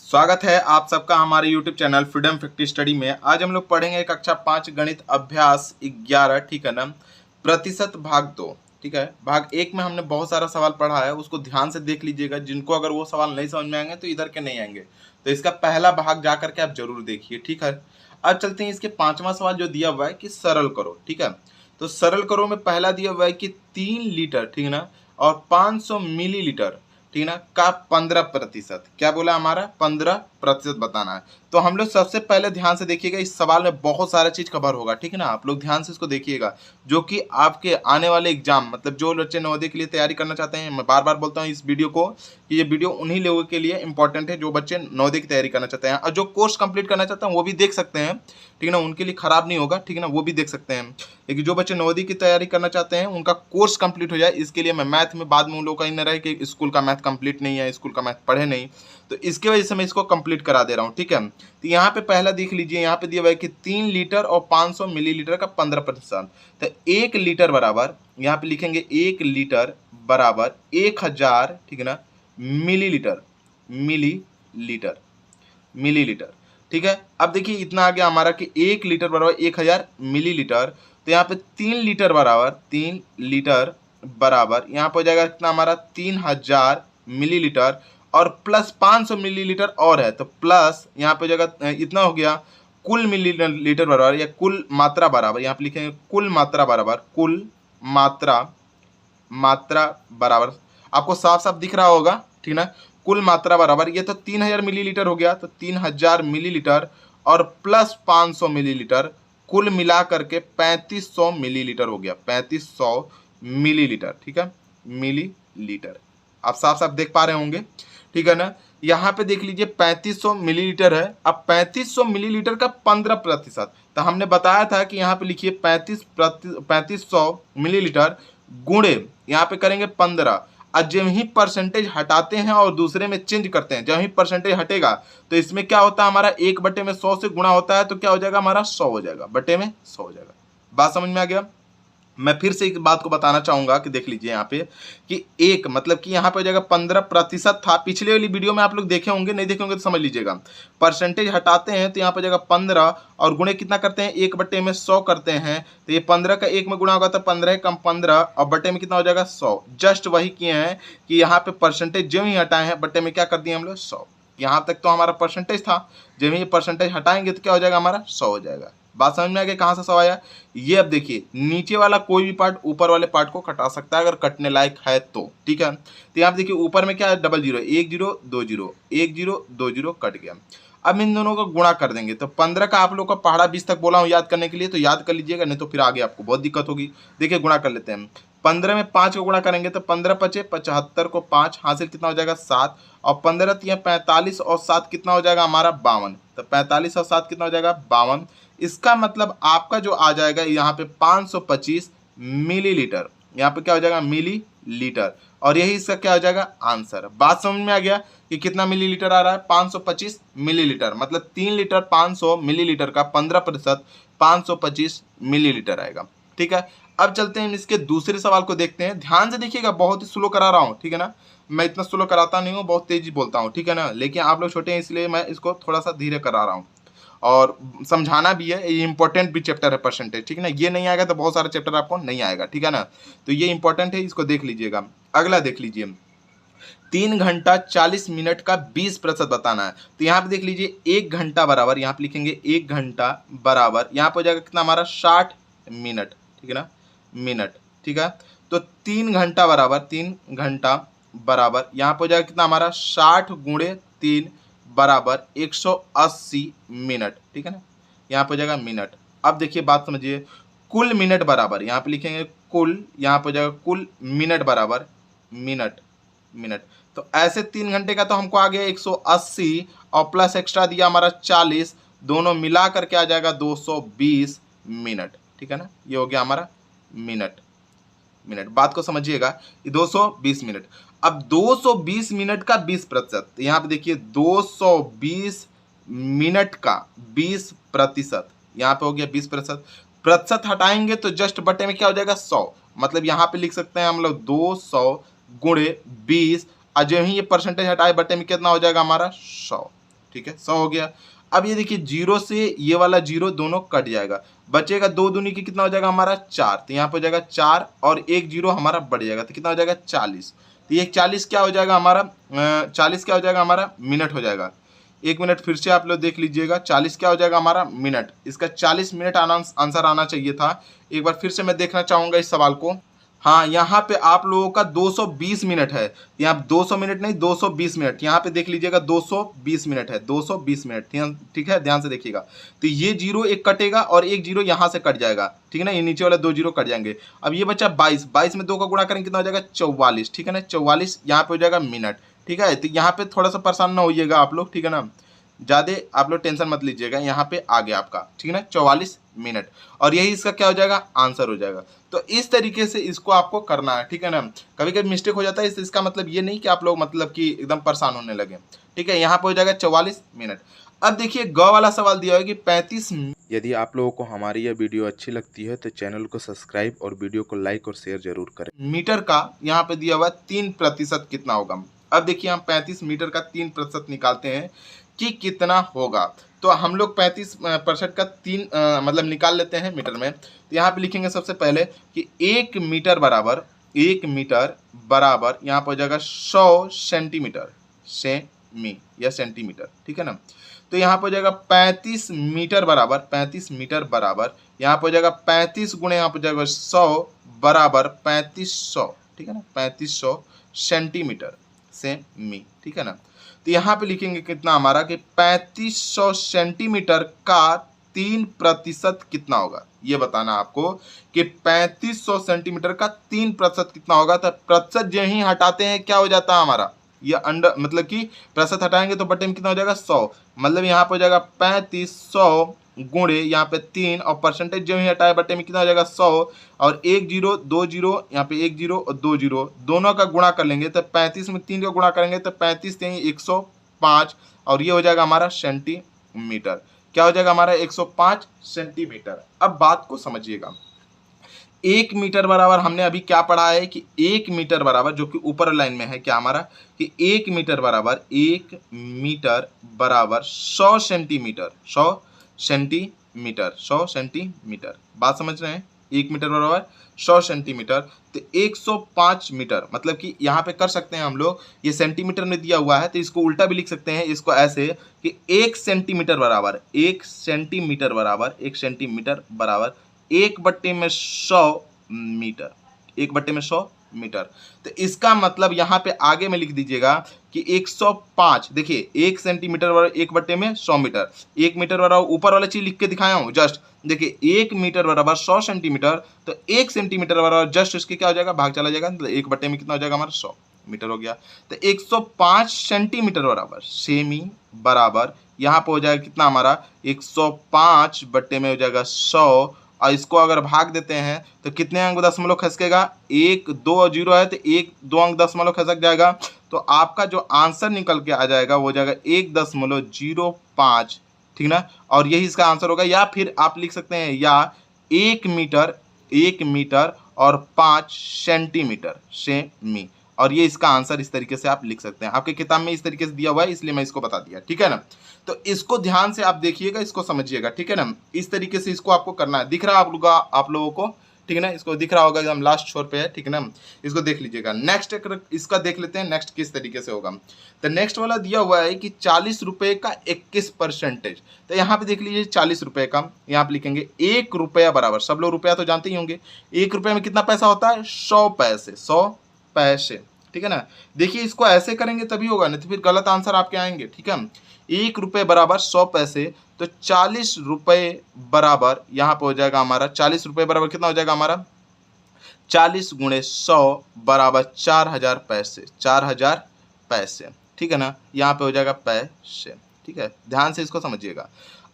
स्वागत है आप सबका हमारे YouTube channel freedom factory study में। आज हम लोग पढ़ेंगे कक्षा 5 गणित अभ्यास 11, ठीक है ना। प्रतिशत भाग 2, ठीक है। भाग 1 में हमने बहुत सारा सवाल पढ़ा है, उसको ध्यान से देख लीजिएगा। जिनको अगर वो सवाल नहीं समझ में आएंगे तो इधर के नहीं आएंगे, तो इसका पहला भाग जा करके आप जरूर देखिए, ठीक है। अब चलते हैं इसके 5वां सवाल जो दिया हुआ है कि सरल करो, ठीक है। तो सरल करो में पहला दिया हुआ है कि 3 लीटर, ठीक है ना, और 500 मिलीलीटर, ठीक है ना, का 15%। क्या बोला हमारा 15% बताना है। तो हम लोग सबसे पहले ध्यान से देखिएगा, इस सवाल में बहुत सारा चीज कवर होगा, ठीक है ना। आप लोग ध्यान से इसको देखिएगा, जो कि आपके आने वाले एग्जाम, मतलब जो बच्चे नवोदय के लिए तैयारी करना चाहते हैं, मैं बार बार बोलता हूँ इस वीडियो को कि ये वीडियो उन्हीं लोगों के लिए इंपॉर्टेंट है जो बच्चे नवोदय की तैयारी करना चाहते हैं, और जो कोर्स कंप्लीट करना चाहते हैं वो भी देख सकते हैं, ठीक है ना। उनके लिए खराब नहीं होगा, ठीक है ना, वो भी देख सकते हैं। लेकिन जो बच्चे नवोदय की तैयारी करना चाहते हैं उनका कोर्स कंप्लीट हो जाए, इसके लिए मैं मैथ में बाद में उन लोगों का ही न रहे कि स्कूल का मैथ कंप्लीट नहीं है, स्कूल का मैथ पढ़े नहीं, तो इसके वजह से मैं इसको कंप्लीट करा दे रहा हूँ, ठीक है। तो यहाँ पे पहला देख लीजिए, यहाँ पे दिया हुआ है कि 3 लीटर और 500 मिलीलीटर का 15%। तो 1 लीटर बराबर, यहाँ पे लिखेंगे 1 लीटर बराबर 1000, ठीक है ना, मिलीलीटर, मिलीलीटर, मिलीलीटर, ठीक है। अब देखिए इतना आ गया हमारा कि 1 लीटर बराबर 1000 मिलीलीटर। तो यहाँ पे 3 लीटर बराबर, 3 लीटर बराबर यहाँ पे हो जाएगा कितना हमारा 3000 मिलीलीटर, और प्लस 500 मिलीलीटर और है, तो प्लस यहाँ पे हो जाएगा इतना हो गया कुल मिलीलीटर बराबर, या कुल मात्रा बराबर, यहाँ पे लिखेंगे कुल मात्रा बराबर, कुल मात्रा, मात्रा बराबर, आपको साफ साफ दिख रहा होगा, ठीक ना। कुल मात्रा बराबर, ये तो 3000 मिलीलीटर हो गया, तो 3000 मिलीलीटर और प्लस 500 मिलीलीटर, कुल मिला करके 3500 मिलीलीटर हो गया, 3500 मिलीलीटर, ठीक है, मिलीलीटर। आप साफ साफ देख पा रहे होंगे, ठीक है ना। यहाँ पे देख लीजिए 3500 मिलीलीटर है। अब 3500 मिलीलीटर का 15%, तो हमने बताया था कि यहाँ पे लिखिए 3500 मिलीलीटर गुणे यहाँ पे करेंगे 15, और जब ही परसेंटेज हटाते हैं और दूसरे में चेंज करते हैं, जब ही परसेंटेज हटेगा तो इसमें क्या होता है हमारा 1/100 से गुणा होता है, तो क्या हो जाएगा हमारा 100 हो जाएगा, बटे में 100 हो जाएगा। बात समझ में आ गया। मैं फिर से एक बात को बताना चाहूंगा कि देख लीजिए यहाँ पे कि एक मतलब कि यहाँ पे हो जाएगा 15% था, पिछले वाली वीडियो में आप लोग देखे होंगे, नहीं देखे होंगे तो समझ लीजिएगा। परसेंटेज हटाते हैं तो यहाँ पे हो जाएगा 15, और गुणे कितना करते हैं 1/100 करते हैं, तो ये 15 का 1 में गुणा होगा तो 15 कम 15, और बटे में कितना हो जाएगा 100। जस्ट वही किए हैं कि यहाँ पे परसेंटेज जो ही हटाए हैं बटे में क्या कर दिए हम लोग 100। यहाँ तक तो हमारा परसेंटेज था, जब ही परसेंटेज हटाएंगे तो क्या हो जाएगा हमारा 100 हो जाएगा। बात समझ में आ गई कहाँ से 100 आया। ये अब देखिए नीचे वाला कोई भी पार्ट ऊपर वाले पार्ट को कटा सकता है अगर कटने लायक है तो, ठीक है। तो यहाँ देखिए ऊपर में क्या है 00, 10 20, 10 20 कट गया। अब इन दोनों को गुणा कर देंगे, तो 15 का आप लोग का पहाड़ा 20 तक बोला हूँ याद करने के लिए, तो याद कर लीजिएगा, नहीं तो फिर आगे आपको बहुत दिक्कत होगी। देखिए गुणा कर लेते हैं, 15 में 5 को गुणा करेंगे तो 15 पचे 75 को 5 हासिल कितना हो जाएगा 7, और 15 तिया 45 और 7 कितना हो जाएगा हमारा 52, तो 45 और 7 कितना हो जाएगा 52। इसका मतलब आपका जो आ जाएगा यहाँ पे 525 मिलीलीटर, यहाँ पे क्या हो जाएगा मिलीलीटर, और यही इसका क्या हो जाएगा आंसर। बात समझ में आ गया कि कितना मिलीलीटर आ रहा है 525 मिलीलीटर, मतलब 3 लीटर 500 मिलीलीटर का 15% 525 मिलीलीटर आएगा, ठीक है। अब चलते हैं इसके दूसरे सवाल को देखते हैं। ध्यान से देखिएगा, बहुत ही स्लो करा रहा हूँ, ठीक है ना। मैं इतना स्लो कराता नहीं हूँ, बहुत तेजी बोलता हूँ, ठीक है ना, लेकिन आप लोग छोटे हैं इसलिए मैं इसको थोड़ा सा धीरे करा रहा हूँ, और समझाना भी है। ये इंपॉर्टेंट भी चैप्टर है परसेंटेज, ठीक है ना। ये नहीं आएगा तो बहुत सारे चैप्टर आपको नहीं आएगा, ठीक है ना। तो ये इंपॉर्टेंट है, इसको देख लीजिएगा। अगला देख लीजिए, 3 घंटा 40 मिनट का 20% बताना है। तो यहाँ पे देख लीजिए 1 घंटा बराबर, यहाँ पे लिखेंगे 1 घंटा बराबर, यहाँ पे हो जाएगा कितना हमारा 60 मिनट, ठीक है ना, मिनट, ठीक है। तो 3 घंटा बराबर, 3 घंटा बराबर यहाँ पे हो जाएगा कितना हमारा 60 गुणे 3 बराबर 180 मिनट, ठीक है ना, यहाँ पे हो जाएगा मिनट। अब देखिए बात समझिए, कुल मिनट बराबर, यहाँ पे लिखेंगे कुल, यहाँ पे हो जाएगा कुल मिनट बराबर मिनट, मिनट। तो ऐसे 3 घंटे का तो हमको आ गया 180, और प्लस एक्स्ट्रा दिया हमारा 40, दोनों मिला करके आ जाएगा 220 मिनट, ठीक है ना। ये हो गया हमारा मिनट, मिनट। बात को समझिएगा, 220 मिनट। अब 220 मिनट का 20%, यहाँ पे देखिए 220 मिनट का 20%, यहाँ पे हो गया 20%, प्रतिशत हटाएंगे तो जस्ट बटे में क्या हो जाएगा 100, मतलब यहाँ पे लिख सकते हैं हम लोग 200 गुणे 20, और जो ही ये परसेंटेज हटाए बटे में कितना हो जाएगा हमारा 100। ठीक है 100 हो गया। अब ये देखिए जीरो से ये वाला जीरो दोनों कट जाएगा, बचेगा 2 दूनी की कितना हो जाएगा हमारा 4, तो यहाँ पे हो जाएगा 4 और एक जीरो हमारा बढ़ जाएगा तो कितना हो जाएगा 40। तो ये 40 क्या हो जाएगा हमारा 40 क्या हो जाएगा हमारा मिनट हो जाएगा। 1 मिनट फिर से आप लोग देख लीजिएगा, 40 क्या हो जाएगा हमारा मिनट। इसका 40 मिनट आंसर आना चाहिए था। एक बार फिर से मैं देखना चाहूँगा इस सवाल को। हाँ, यहाँ पे आप लोगों का 220 मिनट है, यहाँ 200 मिनट नहीं 220 मिनट, यहाँ पे देख लीजिएगा 220 मिनट है, 220 मिनट, ठीक है ध्यान से देखिएगा। तो ये जीरो एक कटेगा और एक जीरो यहाँ से कट जाएगा, ठीक है ना, ये नीचे वाला 2 जीरो कट जाएंगे। अब ये बच्चा 22 में 2 का गुणा करेंगे कितना हो जाएगा 44, ठीक है ना, 44 यहाँ पे हो जाएगा मिनट, ठीक है। तो यहाँ पे थोड़ा सा परेशान ना होइएगा आप लोग, ठीक है ना, ज़्यादा आप लोग टेंशन मत लीजिएगा, यहाँ पे आ गया आपका, ठीक है ना 44 मिनट, और यही इसका क्या हो जाएगा आंसर हो जाएगा। तो इस तरीके से इसको आपको करना है, ठीक है ना। कभी कभी मिस्टेक हो जाता है, इसका मतलब ये नहीं कि आप लोग मतलब कि एकदम परेशान होने लगे, ठीक है। यहाँ पे हो जाएगा 44 मिनट। अब देखिए ग वाला सवाल दिया है कि 35। यदि आप लोगों को हमारी यह वीडियो अच्छी लगती है तो चैनल को सब्सक्राइब और वीडियो को लाइक और शेयर जरूर करें। मीटर का यहाँ पे दिया हुआ 3% कितना होगा। अब देखिए हम 35 मीटर का 3% निकालते हैं कि कितना होगा। तो हम लोग 35% का 3 मतलब निकाल लेते हैं मीटर में। तो यहाँ पे लिखेंगे सबसे पहले कि 1 मीटर बराबर यहाँ पर हो जाएगा 100 सेंटीमीटर, सेमी या सेंटीमीटर, ठीक है ना। तो यहाँ पर हो जाएगा 35 मीटर बराबर यहाँ पर हो जाएगा 35 गुणे यहाँ पर जाएगा 100 बराबर 3500, ठीक है ना, 3500 सेंटीमीटर सेमी, ठीक है ना। तो यहाँ पे लिखेंगे कितना हमारा कि 3500 सेंटीमीटर का 3% कितना होगा, ये बताना आपको कि 3500 सेंटीमीटर का 3% कितना होगा। तो प्रतिशत जो ही हटाते हैं क्या हो जाता है हमारा, ये अंडर मतलब कि प्रतिशत हटाएंगे तो बटे में कितना हो जाएगा 100, मतलब यहाँ पे हो जाएगा 3500 गुणे यहाँ पे 3 और परसेंटेज जो ही हटाए बटे में कितना हो जाएगा 100 और 1 जीरो 2 जीरो यहाँ पे 1 जीरो और 2 जीरो दोनों का गुणा कर लेंगे तो 35 में 3 का गुणा करेंगे तो 35 105 और ये हो जाएगा हमारा सेंटीमीटर। क्या हो जाएगा हमारा 105 सेंटीमीटर। अब बात को समझिएगा, 1 मीटर बराबर हमने अभी क्या पढ़ा है कि 1 मीटर बराबर जो कि ऊपर लाइन में है क्या हमारा कि 1 मीटर बराबर 100 सेंटीमीटर, 100 सेंटीमीटर, बात समझ रहे हैं। 1 मीटर बराबर 100 सेंटीमीटर तो 105 मीटर, मतलब कि यहाँ पे कर सकते हैं हम लोग, ये सेंटीमीटर में दिया हुआ है तो इसको उल्टा भी लिख सकते हैं, इसको ऐसे कि 1 सेंटीमीटर बराबर 1/100 मीटर, 1/100 मीटर। तो इसका मतलब यहाँ पे आगे में लिख दीजिएगा कि 105, देखिए 1 सेंटीमीटर बराबर 1/100 मीटर, 1 मीटर बराबर ऊपर वाला चीज लिख के दिखाया हूँ जस्ट, देखिए 1 मीटर बराबर 100 सेंटीमीटर तो 1 सेंटीमीटर बराबर जस्ट इसके क्या हो जाएगा भाग चला जाएगा, तो 1/में कितना हो जाएगा हमारा 100 मीटर हो गया। तो 105 सेंटीमीटर बराबर सेमी बराबर यहाँ पे हो जाएगा कितना हमारा 105 में हो जाएगा 100 और इसको अगर भाग देते हैं तो कितने अंक दशमलव खसकेगा, 1 2 जीरो है तो 1 2 अंक दशमलव खसक जाएगा। तो आपका जो आंसर निकल के आ जाएगा वो जाएगा 1.05, ठीक ना, और यही इसका आंसर होगा। या फिर आप लिख सकते हैं या 1 मीटर और 5 सेंटीमीटर सेमी, और ये इसका आंसर इस तरीके से आप लिख सकते हैं। आपके किताब में इस तरीके से दिया हुआ है इसलिए मैं इसको बता दिया, ठीक है ना। तो इसको ध्यान से आप देखिएगा, इसको समझिएगा, ठीक है ना। इस तरीके से इसको आपको करना है। दिख रहा है आप लोगों को, ठीक है ना, इसको दिख रहा होगा एकदम लास्ट छोर पे है, ठीक है ना, इसको देख लीजिएगा। नेक्स्ट इसका देख लेते हैं नेक्स्ट किस तरीके से होगा। तो नेक्स्ट वाला दिया हुआ है कि 40 रुपये का 21%। तो यहाँ पे देख लीजिए 40 रुपये का, यहाँ पे लिखेंगे 1 रुपया बराबर, सब लोग रुपया तो जानते ही होंगे, 1 रुपये में कितना पैसा होता है 100 पैसे, 100 पैसे, ठीक है ना। देखिए इसको ऐसे करेंगे तभी होगा, नहीं तो फिर गलत आंसर आपके आएंगे, ठीक है। 1 रुपये बराबर 100 पैसे तो 40 रुपये बराबर यहाँ पे हो जाएगा हमारा 40 रुपये बराबर कितना हो जाएगा हमारा 40 गुणे 100 बराबर 4000 पैसे, 4000 पैसे, ठीक है ना, यहाँ पे हो जाएगा पैसे, ठीक है। ध्यान से इसको समझिएगा।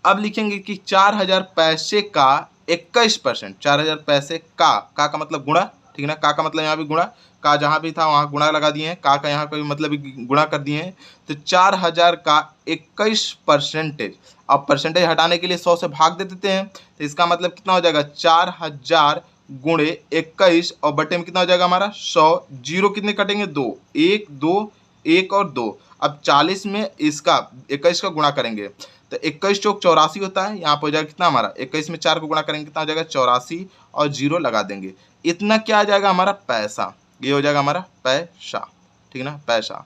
अब लिखेंगे कि 4000 पैसे का 21%, 4000 पैसे का मतलब गुणा, ठीक है ना, का मतलब यहाँ पे गुणा, का जहाँ भी था वहाँ गुणा लगा दिए हैं, का यहाँ पे मतलब गुणा कर दिए हैं। तो 4000 का 21%, अब परसेंटेज हटाने के लिए 100 से भाग दे देते हैं, तो इसका मतलब कितना हो जाएगा 4000 गुणे 21 और बटे में कितना हो जाएगा हमारा 100, जीरो कितने कटेंगे 2, 1 2 1 और 2। अब 40 में इसका 21 का गुणा करेंगे तो 21 चौक 84 होता है। यहाँ पर हो जाएगा कितना हमारा, 21 में 4 को गुणा करेंगे कितना हो जाएगा 84 और 0 लगा देंगे। इतना क्या आ जाएगा हमारा पैसा, ये हो जाएगा हमारा पैसा, ठीक ना, पैसा,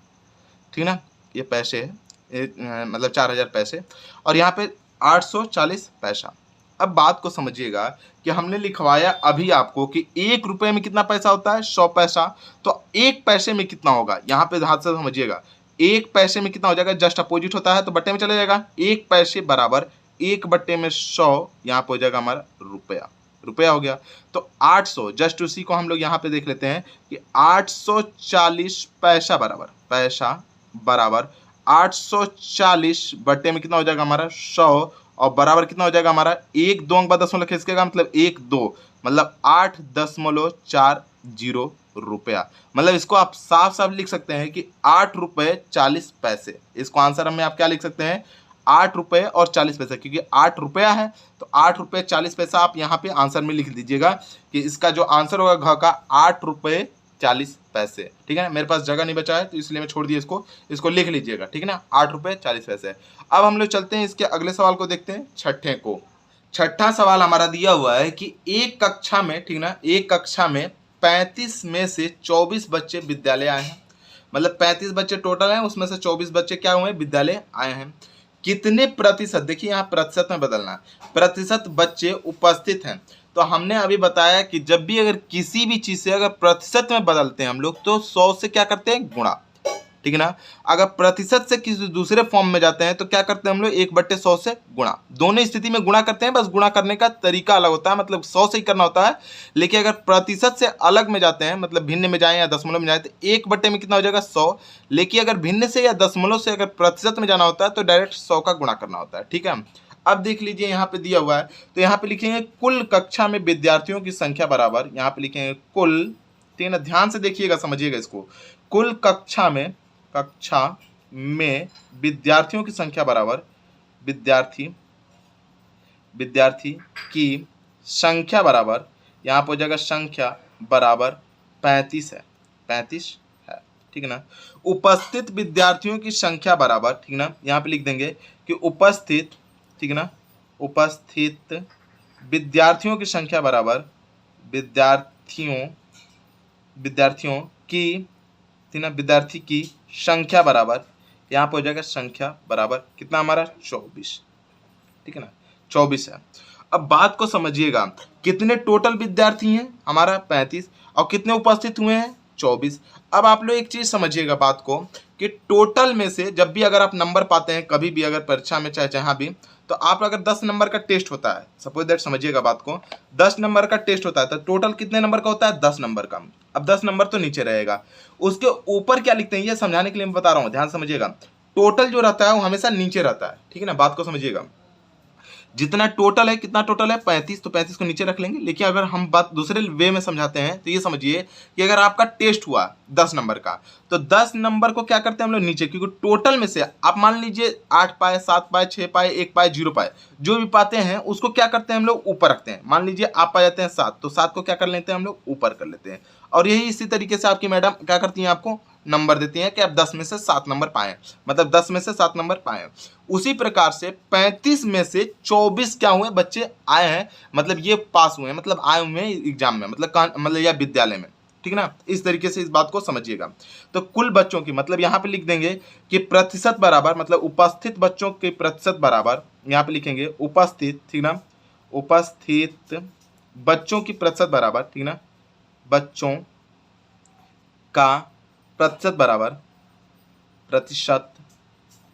ठीक ना, ये पैसे है, मतलब 4000 पैसे और यहाँ पे 840 पैसा। अब बात को समझिएगा कि हमने लिखवाया अभी आपको कि 1 रुपये में कितना पैसा होता है 100 पैसा, तो 1 पैसे में कितना होगा, यहाँ पे ध्यान से समझिएगा 1 पैसे में कितना हो जाएगा, जस्ट अपोजिट होता है तो बट्टे में चले जाएगा। 1 पैसे बराबर 1 बट्टे में 100, यहाँ पे हो जाएगा हमारा रुपया, रुपया हो गया। तो 800 जस्ट उसी को हम लोग यहाँ पे देख लेते हैं कि 840 पैसा बराबर, पैसा बराबर 840 बट्टे में कितना हो जाएगा हमारा 100 और बराबर कितना हो जाएगा हमारा 1 2 अंक बाद दशमलव खिसकेगा मतलब 1 2 मतलब 8.40 रुपया। मतलब इसको आप साफ साफ लिख सकते हैं कि 8 रुपये 40 पैसे। इसको आंसर में आप क्या लिख सकते हैं 8 रुपये और 40 पैसे, क्योंकि 8 रुपया है तो 8 रुपये 40 पैसा आप यहाँ पे आंसर में लिख दीजिएगा कि इसका जो आंसर होगा घ का 8 रुपये 40 पैसे, ठीक है ना। मेरे पास जगह नहीं बचा है तो इसलिए मैं छोड़ दिया इसको लिख लीजिएगा, ठीक है ना, 8 रुपये 40 पैसे। अब हम लोग चलते हैं इसके अगले सवाल को देखते हैं, छठे को। छठा सवाल हमारा दिया हुआ है कि एक कक्षा में, ठीक ना, एक कक्षा में 35 में से 24 बच्चे विद्यालय आए हैं, मतलब 35 बच्चे टोटल हैं, उसमें से 24 बच्चे क्या हुए विद्यालय आए हैं। कितने प्रतिशत, देखिए यहाँ प्रतिशत में बदलना है, प्रतिशत बच्चे उपस्थित हैं। तो हमने अभी बताया कि जब भी अगर किसी भी चीज से अगर प्रतिशत में बदलते हैं हम लोग तो 100 से क्या करते हैं गुणा, ठीक है ना। अगर प्रतिशत से किसी दूसरे फॉर्म में जाते हैं तो क्या करते हैं हम लोग 1/100 से गुणा, दोनों स्थिति में गुणा करते हैं, बस गुणा करने का तरीका अलग होता है, मतलब 100 से ही करना होता है। लेकिन अगर प्रतिशत से अलग में जाते हैं, मतलब भिन्न में जाए या दशमलव में जाए तो 1/में कितना हो जाएगा 100। लेकिन अगर भिन्न से या दशमलव से अगर प्रतिशत में जाना होता है तो डायरेक्ट 100 का गुणा करना होता है, ठीक है। अब देख लीजिए यहाँ पे दिया हुआ है तो यहाँ पे लिखेंगे कुल कक्षा में विद्यार्थियों की संख्या बराबर, यहाँ पे लिखेंगे कुल, ठीक है ना, ध्यान से देखिएगा समझिएगा इसको, कुल कक्षा में विद्यार्थियों की संख्या बराबर विद्यार्थी की संख्या बराबर, यहाँ पर हो जाएगा संख्या बराबर 35 है, 35 है, ठीक है ना। उपस्थित विद्यार्थियों की संख्या बराबर, ठीक है ना, यहाँ पे लिख देंगे कि उपस्थित, ठीक है ना, उपस्थित विद्यार्थियों की संख्या बराबर विद्यार्थियों की, ठीक ना, विद्यार्थी की संख्या बराबर, यहाँ पर हो जाएगा संख्या बराबर कितना हमारा 24, ठीक है ना, 24 है। अब बात को समझिएगा, कितने टोटल विद्यार्थी हैं हमारा 35 और कितने उपस्थित हुए हैं 24। अब आप लोग एक चीज समझिएगा बात को कि टोटल में से जब भी अगर आप नंबर पाते हैं कभी भी अगर परीक्षा में चाहे जहां भी, तो आप अगर 10 नंबर का टेस्ट होता है, सपोज दैट समझिएगा बात को, 10 नंबर का टेस्ट होता है तो टोटल कितने नंबर का होता है 10 नंबर का। अब 10 नंबर तो नीचे रहेगा, उसके ऊपर क्या लिखते हैं ये समझाने के लिए मैं बता रहा हूँ, ध्यान समझिएगा। टोटल जो रहता है वो हमेशा नीचे रहता है, ठीक है ना, बात को समझिएगा। जितना टोटल है, कितना टोटल है 35, तो 35 को नीचे रख लेंगे। लेकिन अगर हम बात दूसरे वे में समझाते हैं तो ये समझिए कि अगर आपका टेस्ट हुआ 10 नंबर का तो 10 नंबर को क्या करते हैं हम लोग नीचे, क्योंकि टोटल में से आप मान लीजिए 8 पाए, 7 पाए, 6 पाए, 1 पाए, 0 पाए, जो भी पाते हैं उसको क्या करते हैं हम लोग ऊपर रखते हैं। मान लीजिए आप पा जाते हैं 7 तो 7 को क्या कर लेते हैं हम लोग ऊपर कर लेते हैं। और यही इसी तरीके से आपकी मैडम क्या करती हैं, आपको नंबर देती हैं कि आप 10 में से 7 नंबर पाए, मतलब 10 में से 7 नंबर पाए। उसी प्रकार से 35 में से 24 क्या हुए बच्चे आए हैं, मतलब ये पास हुए हैं, मतलब आए हुए हैं एग्जाम में, मतलब या विद्यालय में, ठीक है ना। इस तरीके से इस बात को समझिएगा। तो कुल बच्चों की मतलब यहाँ पे लिख देंगे कि प्रतिशत बराबर, मतलब उपस्थित बच्चों के प्रतिशत बराबर, यहाँ पे लिखेंगे उपस्थित, ठीक ना, उपस्थित बच्चों की प्रतिशत बराबर, ठीक ना, बच्चों का प्रतिशत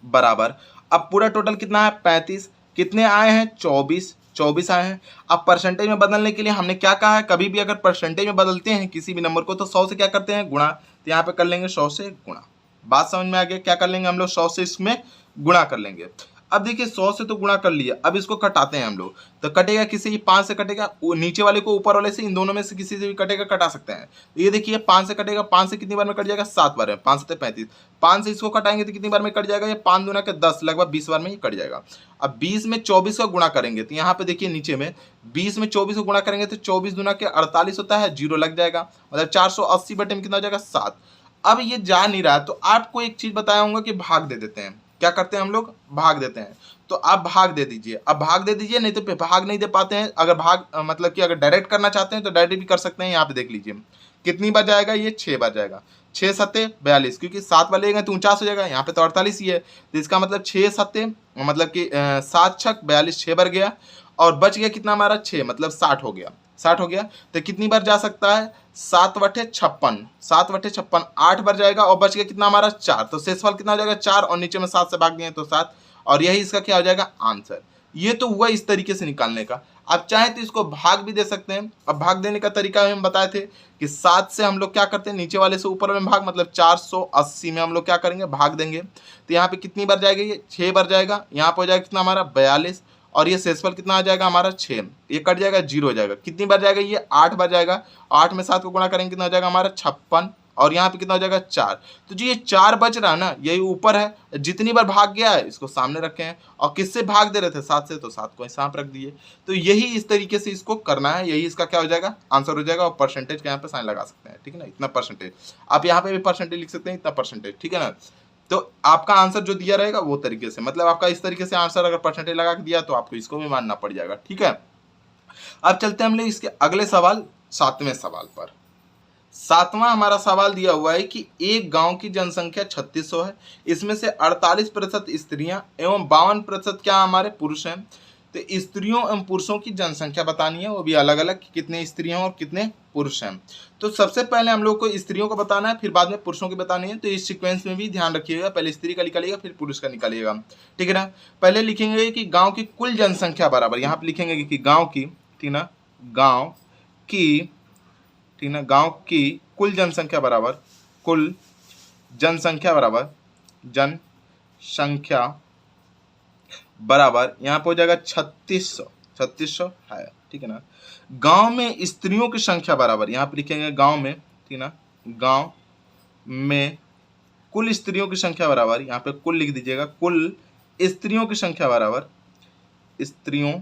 बराबर। अब पूरा टोटल कितना है 35, कितने आए हैं 24 आए हैं। अब परसेंटेज में बदलने के लिए हमने क्या कहा है, कभी भी अगर परसेंटेज में बदलते हैं किसी भी नंबर को तो 100 से क्या करते हैं गुणा, तो यहाँ पे कर लेंगे 100 से गुणा। बात समझ में आ गया, क्या कर लेंगे हम लोग 100 से इसमें गुणा कर लेंगे। अब देखिए 100 से तो गुणा कर लिया, अब इसको कटाते हैं हम लोग, तो कटेगा किसी 5 से कटेगा, नीचे वाले को ऊपर वाले से, इन दोनों में से किसी से भी कटेगा, कटा सकते हैं। तो ये देखिए 5 से कटेगा, 5 से कितनी बार में कट जाएगा 7 बार में, 5 से 35, 5 से इसको कटाएंगे तो कितनी बार में कट जाएगा, ये 5 दूना के 10, लगभग 20 बार में ये कट जाएगा। अब 20 में 24 का गुणा करेंगे तो यहाँ पे देखिए नीचे में 20 में 24 को गुणा करेंगे तो 24 दूना के 48 होता है, 0 लग जाएगा, मतलब 480 बटे में कितना हो जाएगा 7। अब ये जा नहीं रहा, तो आपको एक चीज बताया होगा कि भाग दे देते हैं। क्या करते हैं हम लोग? भाग देते हैं। तो आप भाग दे दीजिए, अब भाग दे दीजिए, नहीं तो भाग नहीं दे पाते हैं। अगर भाग मतलब कि अगर डायरेक्ट करना चाहते हैं तो डायरेक्ट भी कर सकते हैं। यहाँ पे देख लीजिए कितनी बार जाएगा, ये 6 बार जाएगा। 6 सत्ते 42, क्योंकि 7 बार लेंगे तो 49 हो जाएगा। यहाँ पे तो 48 ही है, तो इसका मतलब 6 सत्ते मतलब कि 7 छक 42, 6 बार गया और बच गया कितना हमारा 6, मतलब 60 हो गया। 60 हो गया तो कितनी बार जा सकता है? 7 बटे 56, 7 बटे 56 8 बार जाएगा और बच गया कितना हमारा 4। तो शेषफल कितना हो जाएगा 4 और नीचे में 7 से भाग दिए तो 7, और यही इसका क्या हो जाएगा आंसर। ये तो हुआ इस तरीके से निकालने का। आप चाहे तो इसको भाग भी दे सकते हैं। अब भाग देने का तरीका हम बताए थे कि 7 से हम लोग क्या करते हैं, नीचे वाले से ऊपर में भाग, मतलब 480 में हम लोग क्या करेंगे, भाग देंगे। तो यहाँ पे कितनी बार जाएगा, ये 6 बार जाएगा। यहाँ पे हो जाएगा कितना हमारा 42, और ये शेषफल कितना आ जाएगा हमारा 6, ये कट जाएगा 0 हो जाएगा। कितनी बार जाएगा, ये 8 बार जाएगा। 8 में 7 को गुणा करेंगे कितना हो जाएगा हमारा 56, और यहाँ पे कितना हो जाएगा 4। तो जो ये 4 बच रहा है ना, यही ऊपर है, जितनी बार भाग गया है इसको सामने रखे हैं। और किससे भाग दे रहे थे, 7 से, तो 7 को यहाँ पे रख दिए। तो यही इस तरीके से इसको करना है, यही इसका क्या हो जाएगा आंसर हो जाएगा। और परसेंटेज के यहाँ पे साइन लगा सकते हैं, ठीक है ना, इतना परसेंटेज। आप यहाँ पे भी परसेंटेज लिख सकते हैं, इतना परसेंटेज, ठीक है ना। तो आपका आंसर जो दिया रहेगा वो तरीके से, मतलब आपका इस तरीके से आंसर अगर परसेंटेज लगा के दिया तो आपको इसको भी मानना पड़ जाएगा, ठीक है। अब चलते हैं हम लोग इसके अगले सवाल, 7वें सवाल पर। 7वां हमारा सवाल दिया हुआ है कि एक गांव की जनसंख्या 3600 है, इसमें से 48% स्त्रियां एवं 52% क्या हमारे पुरुष हैं। तो स्त्रियों एवं पुरुषों की जनसंख्या बतानी है, वो भी अलग अलग, कितने स्त्रियां और कितने पुरुष हैं। तो सबसे पहले हम लोग को स्त्रियों को बताना है, फिर बाद में पुरुषों की बतानी है। तो इस सीक्वेंस में भी ध्यान रखिएगा, पहले स्त्री का निकालिएगा फिर पुरुष का निकालिएगा, ठीक है ना। पहले लिखेंगे कि गांव की कुल जनसंख्या बराबर, यहाँ पे लिखेंगे कि गांव की, ठीक ना, गांव की, ठीक ना, गांव की कुल जनसंख्या बराबर, कुल जनसंख्या बराबर, जनसंख्या बराबर यहाँ पे हो जाएगा 3600, 3600 है, ठीक है ना। गांव में स्त्रियों की संख्या बराबर, यहाँ पे लिखेंगे गांव में, ठीक ना, गांव में कुल स्त्रियों की संख्या बराबर, यहाँ पे कुल लिख दीजिएगा, कुल स्त्रियों की संख्या बराबर, स्त्रियों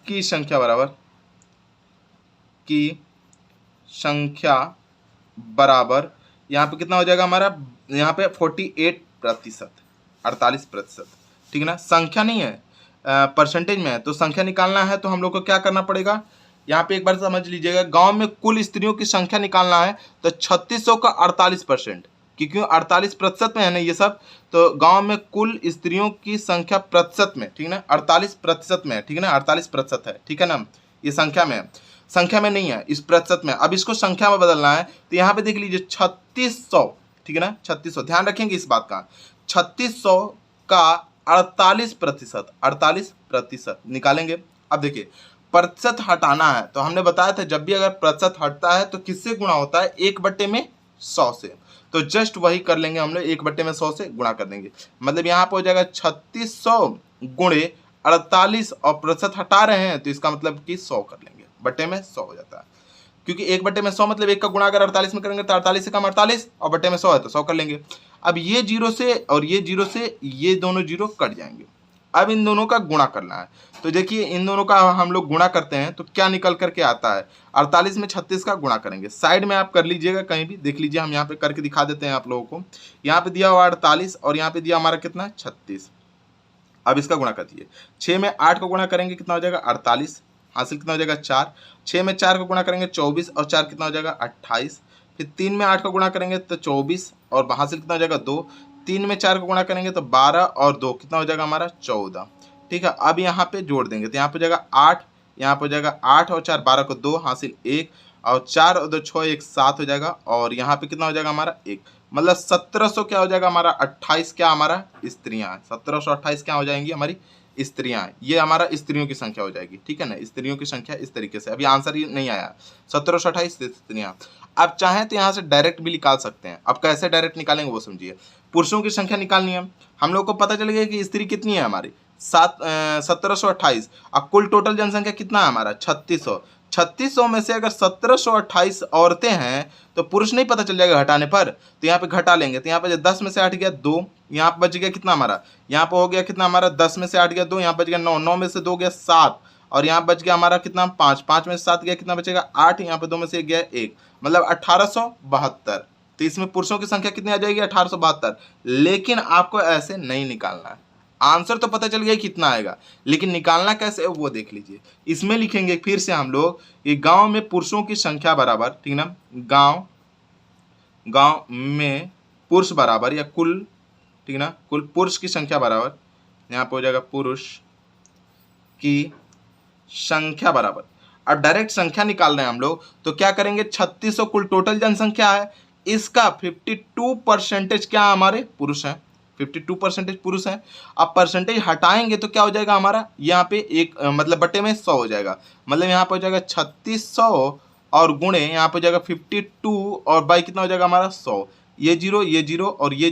की संख्या बराबर, की संख्या बराबर, यहाँ पे कितना हो जाएगा हमारा, यहाँ पे 48%, 48%, ठीक है ना। संख्या नहीं है, परसेंटेज में है, तो संख्या निकालना है तो हम लोग को क्या करना पड़ेगा, यहाँ पे एक बार समझ लीजिएगा। गांव में कुल स्त्रियों की संख्या निकालना है तो 3600 का 48%, क्योंकि 48% में है ना ये सब, तो गांव में कुल स्त्रियों की संख्या प्रतिशत में, ठीक है ना, 48% में है, ठीक है ना, 48% है, ठीक है ना, ये संख्या में है, संख्या में नहीं है, इस प्रतिशत में। अब इसको संख्या में बदलना है तो यहाँ पे देख लीजिए 3600, ठीक है ना, 3600, ध्यान रखेंगे इस बात का, 3600 का 48%, 48% निकालेंगे। अब देखिए प्रतिशत हटाना है, तो हमने बताया था जब भी अगर प्रतिशत हटता है तो किससे गुणा होता है, 1/100 से। तो जस्ट वही कर लेंगे हम लोग, 1/100 से गुणा कर देंगे, मतलब यहाँ पे हो जाएगा 3600 गुणे 48, और प्रतिशत हटा रहे हैं तो इसका मतलब कि 100 कर लेंगे, बटे में 100 हो जाता है, क्योंकि 1/100 मतलब 1 का गुणा अगर 48 में करेंगे तो 48 से कम 48, और बटे में 100 है तो 100 कर लेंगे। अब ये 0 से और ये 0 से ये दोनों 0 कट जाएंगे। अब इन दोनों का गुणा करना है, तो देखिए इन दोनों का हम लोग गुणा करते हैं तो क्या निकल करके आता है, 48 में 36 का गुणा करेंगे। साइड में आप कर लीजिएगा, कहीं भी देख लीजिए, हम यहाँ पे करके दिखा देते हैं आप लोगों को। यहाँ पे दिया हुआ 48 और यहाँ पे दिया हमारा कितना 36। अब इसका गुणा कर दीजिए, 6 में 8 को गुणा करेंगे कितना हो जाएगा 48, हासिल कितना हो जाएगा 4, 6 में 4 को गुणा करेंगे 24, और 4 कितना हो जाएगा 28, फिर 3 में 8 को गुणा करेंगे तो 24, और हासिल कितना हो जाएगा 2, 3 में 4 को गुणा करेंगे तो 12, और 2 कितना हो जाएगा हमारा 14, ठीक है। अब यहाँ पे जोड़ देंगे तो यहाँ पे हो जाएगा 8, यहाँ पे हो जाएगा 8 और 4 12 को 2, हासिल 1, और 4 और 2 6 1 7 हो जाएगा, और यहाँ पे कितना हो जाएगा हमारा 1, मतलब 1700 क्या हो जाएगा हमारा 28 क्या हमारा स्त्रियां हैं, 1728 क्या हो जाएंगी हमारी स्त्रियां, ये हमारा स्त्रियों की संख्या हो जाएगी, ठीक है ना, स्त्रियों की संख्या इस तरीके से। अभी आंसर ही नहीं आया, 1728 स्त्रियां। आप चाहें तो यहाँ से डायरेक्ट भी निकाल सकते हैं, अब कैसे डायरेक्ट निकालेंगे वो समझिए। पुरुषों की संख्या निकालनी है, हम लोग को पता चलेगा कि स्त्री कितनी है हमारी 1728, और कुल टोटल जनसंख्या कितना है हमारा 3600। 3600 में से अगर 1728 औरतें हैं तो पुरुष नहीं पता चल जाएगा हटाने पर, तो यहाँ पे घटा लेंगे, तो यहाँ पे 10 में से 8 गया 2, यहाँ पे बच गया कितना हमारा, यहाँ पे हो गया कितना हमारा 10 में से 8 गया 2, यहाँ बच गया 9, 9 में से 2 गया 7, और यहाँ बच गया हमारा कितना 5, 5 में से 7 गया कितना बचेगा 8, यहाँ पे 2 में से 1 गया 1, मतलब 1872। तो इसमें पुरुषों की संख्या कितनी आ जाएगी 1872। लेकिन आपको ऐसे नहीं निकालना है, आंसर तो पता चल गया कितना आएगा, लेकिन निकालना कैसे वो देख लीजिए। इसमें लिखेंगे फिर से हम लोग कि गांव में पुरुषों की संख्या बराबर, ठीक ना, गांव में पुरुष बराबर या कुल, ठीक ना, कुल पुरुष की संख्या बराबर, यहाँ पे हो जाएगा पुरुष की संख्या बराबर। अब डायरेक्ट संख्या निकाल रहे हैं हम लोग, तो क्या करेंगे 3600 कुल टोटल जनसंख्या है, इसका 52% क्या हमारे पुरुष हैं, 52% पुरुष हैं। अब परसेंटेज हटाएंगे तो क्या हो जाएगा हमारा, यहाँ पे एक मतलब बटे में 100 हो जाएगा, मतलब यहाँ पे हो जाएगा 3600 और गुणे यहाँ पे हो जाएगा 52 और बाई कितना हो जाएगा हमारा 100। ये जीरो और ये जीरो और ये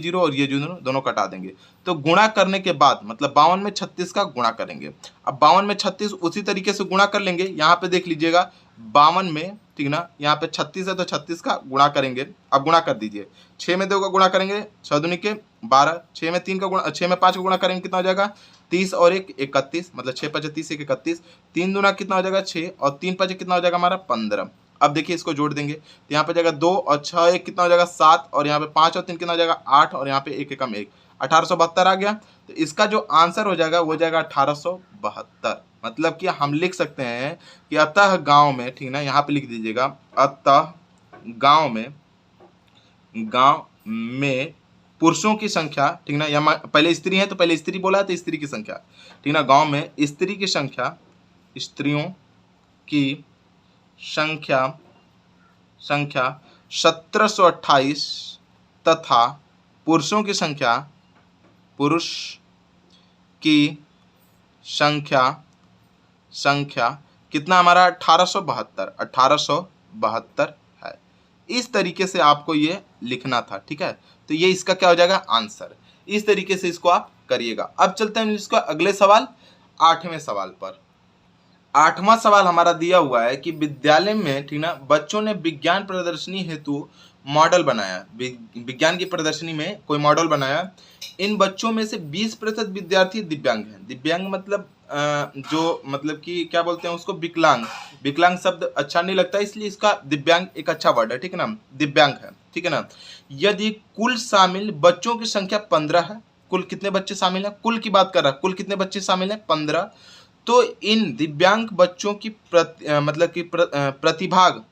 जीरो दोनों कटा देंगे, तो गुणा करने के बाद मतलब 52 में 36 का गुणा करेंगे। अब 52 में 36 उसी तरीके से गुणा कर लेंगे, यहाँ पे देख लीजिएगा 52 में, ठीक ना, यहाँ पे 36 है तो 36 का गुणा करेंगे। अब गुणा कर दीजिए, 6 में 2 का गुणा करेंगे 6 दूनी के 12, 6 में 3 का गुणा, 6 में 5 का गुणा करेंगे कितना हो जाएगा 30 और 1 31, मतलब 6 5 30 1 31, 3 दूना कितना हो जाएगा 6 और 3 5 कितना हो जाएगा हमारा 15। अब देखिए इसको जोड़ देंगे तो यहाँ पे जाएगा 2 और 6 1 कितना हो जाएगा 7 और यहाँ पे 5 और 3 कितना हो जाएगा 8 और यहाँ पे 1 एकम 1, 1872 आ गया। तो इसका जो आंसर हो जाएगा वो जाएगा 1872। मतलब कि हम लिख सकते हैं कि अतः गांव में, ठीक ना, यहाँ पे लिख दीजिएगा अतः गांव में पुरुषों की संख्या, ठीक ना, या पहले स्त्री है तो पहले स्त्री बोला है तो स्त्री की संख्या, ठीक ना, गांव में स्त्री की संख्या, स्त्रियों की संख्या 1728 तथा पुरुषों की संख्या, पुरुष की संख्या कितना हमारा 1872 है। इस तरीके से आपको ये लिखना था, ठीक है। तो ये इसका क्या हो जाएगा आंसर, इस तरीके से इसको आप करिएगा। अब चलते हैं इसको अगले सवाल, 8वें सवाल पर। 8वां सवाल हमारा दिया हुआ है कि विद्यालय में, ठीक ना, बच्चों ने विज्ञान प्रदर्शनी हेतु मॉडल बनाया, विज्ञान की प्रदर्शनी में कोई मॉडल बनाया। इन बच्चों में से 20% विद्यार्थी दिव्यांग हैं। दिव्यांग मतलब जो मतलब कि क्या बोलते हैं उसको, विकलांग। विकलांग शब्द अच्छा नहीं लगता, इसलिए इसका दिव्यांग एक अच्छा वर्ड है, ठीक है ना, दिव्यांग है, ठीक है ना। यदि कुल शामिल बच्चों की संख्या 15 है, कुल कितने बच्चे शामिल हैं, कुल की बात कर रहा है, कुल कितने बच्चे शामिल हैं 15, तो इन दिव्यांग बच्चों की प्रतिभाग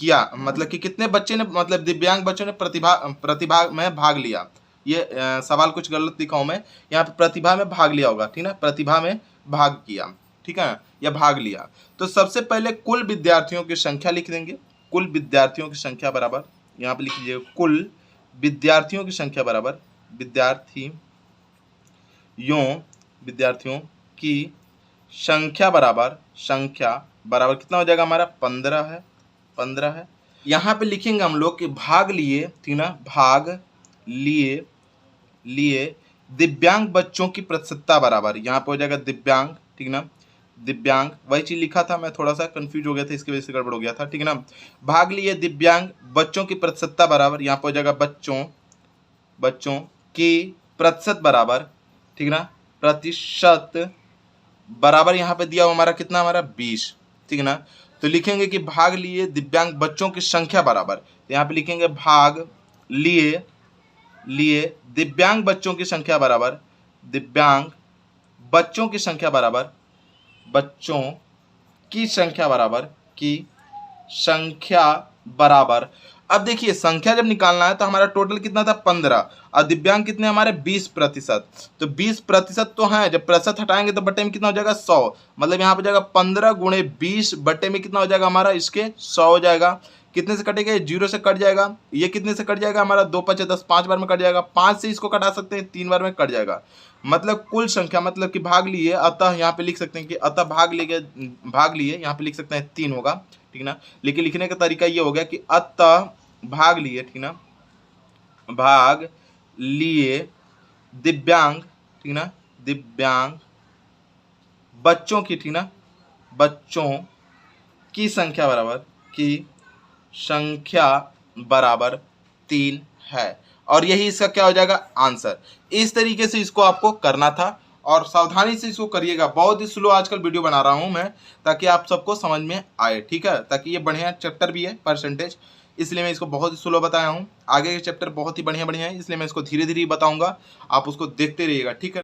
किया, मतलब कि कितने बच्चे ने, मतलब दिव्यांग बच्चों ने प्रतिभा में भाग लिया। ये सवाल कुछ गलत लिखा हूं मैं, यहाँ पे प्रतिभा में भाग लिया होगा, ठीक ना, प्रतिभा में भाग किया, ठीक है, या भाग लिया। तो सबसे पहले कुल विद्यार्थियों की संख्या लिख देंगे, कुल विद्यार्थियों की संख्या बराबर, यहाँ पे लिख लीजिए कुल विद्यार्थियों की संख्या बराबर, विद्यार्थियों की संख्या बराबर कितना हो जाएगा हमारा 15 है। यहाँ पे लिखेंगे हम लोग कि भाग लिए, ठीक ना, भाग लिए दिव्यांग बच्चों की प्रतिशतता बराबर, यहाँ पे हो जाएगा दिव्यांग, ठीक ना, दिव्यांग वही चीज लिखा था, मैं थोड़ा सा कंफ्यूज हो गया था, इसकी वजह से गड़बड़ हो गया था, ठीक है ना। भाग लिए दिव्यांग बच्चों की प्रतिशतता बराबर, यहाँ पे हो जाएगा बच्चों की प्रतिशत बराबर, ठीक ना, प्रतिशत बराबर यहाँ पे दिया हुआ हमारा कितना, हमारा 20, ठीक है ना। तो लिखेंगे कि भाग लिए दिव्यांग बच्चों की संख्या बराबर, तो यहाँ पे लिखेंगे भाग लिए दिव्यांग बच्चों की संख्या बराबर, दिव्यांग बच्चों की संख्या बराबर, बच्चों की संख्या बराबर। अब देखिए संख्या जब निकालना है तो हमारा टोटल कितना था 15 और दिव्यांग कितने हमारे 20%, तो 20% तो है, जब प्रतिशत हटाएंगे तो बटे में कितना हो जाएगा 100, मतलब यहाँ पे जाएगा 15 गुणे 20 बटे में कितना हो जाएगा हमारा इसके 100 हो जाएगा। कितने से कटेगा, 0 से कट जाएगा, ये कितने से कट जाएगा हमारा 2 5 10, 5 बार में कट जाएगा, 5 से इसको कटा सकते हैं 3 बार में कट जाएगा। मतलब कुल संख्या, मतलब कि भाग लिए, अतः यहाँ पे लिख सकते हैं कि अतः भाग लिए यहाँ पे लिख सकते हैं 3 होगा, ठीक ना। लेकिन लिखने का तरीका ये हो गया कि अतः भाग लिए, ठीक ना, भाग लिए दिव्यांग, ठीक ना, दिव्यांग बच्चों की, ठीक ना, बच्चों की संख्या बराबर 3 है। और यही इसका क्या हो जाएगा आंसर। इस तरीके से इसको आपको करना था और सावधानी से इसको करिएगा। बहुत ही स्लो आजकल वीडियो बना रहा हूँ मैं, ताकि आप सबको समझ में आए, ठीक है, ताकि ये बढ़िया चैप्टर भी है परसेंटेज, इसलिए मैं इसको बहुत ही स्लो बताया हूँ। आगे के चैप्टर बहुत ही बढ़िया बढ़िया है, इसलिए मैं इसको धीरे धीरे बताऊंगा, आप उसको देखते रहिएगा, ठीक है।